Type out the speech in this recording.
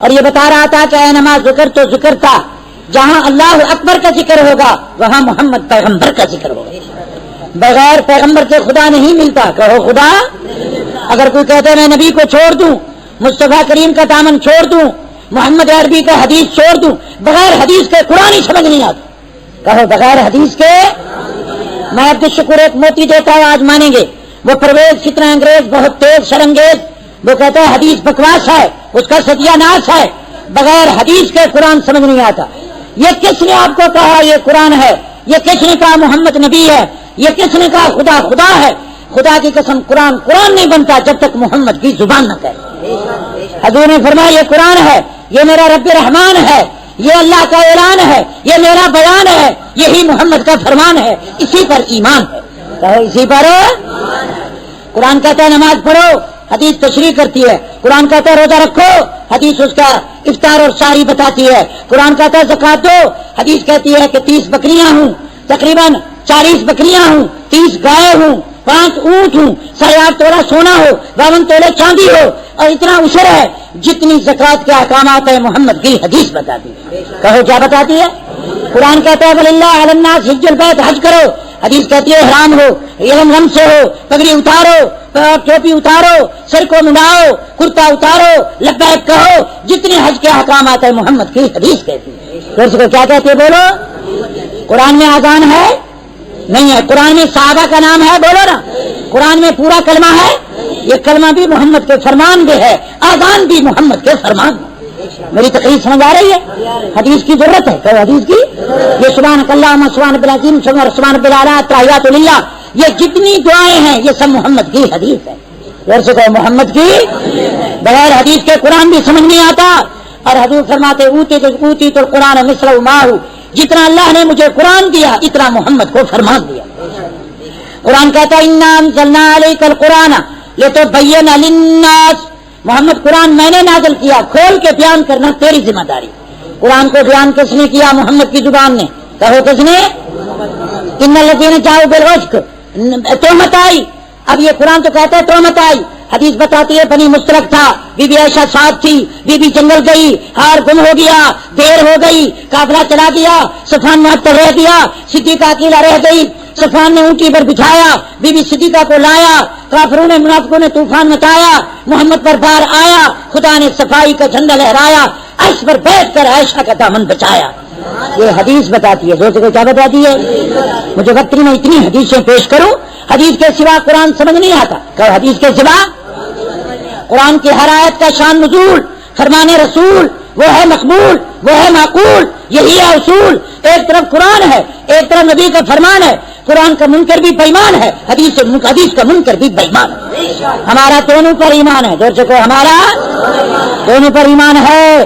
اور یہ بتا رہا تھا کہ اے نماز ذکر تو ذکر تھا، جہاں اللہ اکبر کا ذکر ہوگا وہاں محمد پیغمبر کا ذکر ہوگا. بغیر پیغمبر کے خدا نہیں ملتا. کہو خدا. اگر کوئی کہتے میں نبی کو چھوڑ دوں، مصطفیٰ کریم کا دامن چھوڑ دوں، محمد عربی کا حدیث چھوڑ دوں، بغیر حدیث کے قرآن ہی سمجھ نہیں آتا. کہو بغیر حدیث کے. میں عبد الشکور ایک موتی دیتا ہوں، آج مانیں گے. وہ پرویز کتنا انگریز، بہت تیز شرنگیز، وہ کہتا ہے حدیث بکواس ہے، اس کا ستیہ ناش ہے، بغیر حدیث کے قرآن سمجھ نہیں آتا. یہ کس نے آپ کو کہا یہ قرآن ہے؟ یہ کس نے کہا محمد نبی ہے؟ یہ کس نے کہا خدا خدا ہے؟ خدا کی قسم قرآن قرآن نہیں بنتا جب تک محمد کی زبان نہ کہے. حضور نے فرمایا یہ قرآن ہے، یہ میرا رب رحمان ہے، یہ اللہ کا اعلان ہے، یہ میرا بیان ہے، یہی محمد کا فرمان ہے، اسی پر ایمان ہے. کہو اسی پر. قرآن کہتا ہے نماز پڑھو، حدیث تشریح کرتی ہے. قرآن کہتا ہے روزہ رکھو، حدیث اس کا افطار اور ساری بتاتی ہے. قرآن کہتا ہے زکات دو، حدیث کہتی ہے کہ 30 بکریاں ہوں، تقریباً 40 بکریاں ہوں، 30 گائے ہوں، 5 اونٹ ہوں، 8.5 تولہ سونا ہو، 52 تولے چاندی ہو، اور اتنا عشر ہے. جتنی زکات کے احکامات ہیں محمد کی حدیث بتاتی ہے. کہو کیا بتاتی ہے؟ قرآن کہتا ہے وَلِلَّهِ عَلَى النَّاسِ حِجُّ الْبَيْتِ، حج کرو. حدیث کہتی ہے احرام ہو، علم غم سے ہو، پگڑی اتارو، ٹوپی اتارو، سر کو منڈاؤ، کرتا اتارو، لبیک کہو. جتنے حج کے احکامات ہیں محمد کی حدیث کہتی ہے. تو اس کو کیا کہتے ہیں بولو؟ قرآن میں اذان ہے نہیں ہے؟ قرآن میں صحابہ کا نام ہے بولو نا؟ قرآن میں پورا کلمہ ہے؟ یہ کلمہ بھی محمد کے فرمان بھی ہے، اذان بھی محمد کے فرمان ہے. میری تقریر سمجھ آ رہی ہے؟ حدیث کی ضرورت ہے. کہ حدیث کی یہ سبحان اللہ سبحان العظیم سبحان العلی تحیات للہ، یہ جتنی دعائیں ہیں یہ سب محمد کی حدیث ہے. غور سے کہو محمد کی. بغیر حدیث کے قرآن بھی سمجھ نہیں آتا. اور حضور فرماتے اوتی تو قرآن مثل ماہ، جتنا اللہ نے مجھے قرآن دیا اتنا محمد کو فرمان دیا. قرآن کہتا ہے انا انزلنا علیک القرآن لتبین للناس، محمد قرآن میں نے نازل کیا، کھول کے بیان کرنا تیری ذمہ داری. قرآن کو بیان کس نے کیا؟ محمد کی زبان نے. کہو کس نے؟ ان الذین جاؤ بالعشق، تہمت آئی. اب یہ قرآن تو کہتا ہے تہمت آئی. حدیث بتاتی ہے بنی مسترق تھا، بی بی عائشہ ساتھ تھی، بی بی جنگل گئی، ہار گم ہو گیا، دیر ہو گئی، قافلہ چلا گیا، صفوان معطل رہ گیا، صدیقہ اکیلا رہ گئی. صفوان نے اونٹی پر بٹھایا، بی بی صدیقہ کو لایا، کافروں نے منافقوں نے طوفان مچایا، محمد پر بار آیا، خدا نے صفائی کا جھنڈا لہرایا، عرش پر بیٹھ کر عائشہ کا دامن بچایا. یہ حدیث بتاتی ہے. دوستوں کو کیا بتاتی ہے؟ مجھے وقت میں اتنی حدیثیں پیش کروں، حدیث کے سوا قرآن سمجھ نہیں آتا. کہ حدیث کے سوا قرآن کی ہر آیت کا شان نزول، فرمان رسول، وہ ہے مقبول، وہ ہے معقول، یہی ہے اصول. ایک طرف قرآن ہے، ایک طرف نبی کا فرمان ہے. قرآن کا منکر بھی بےایمان ہے، حدیث کا منکر بھی بےایمان ہے. ہمارا دونوں پر ایمان ہے. دوستوں کو ہمارا دونوں پر ایمان ہے.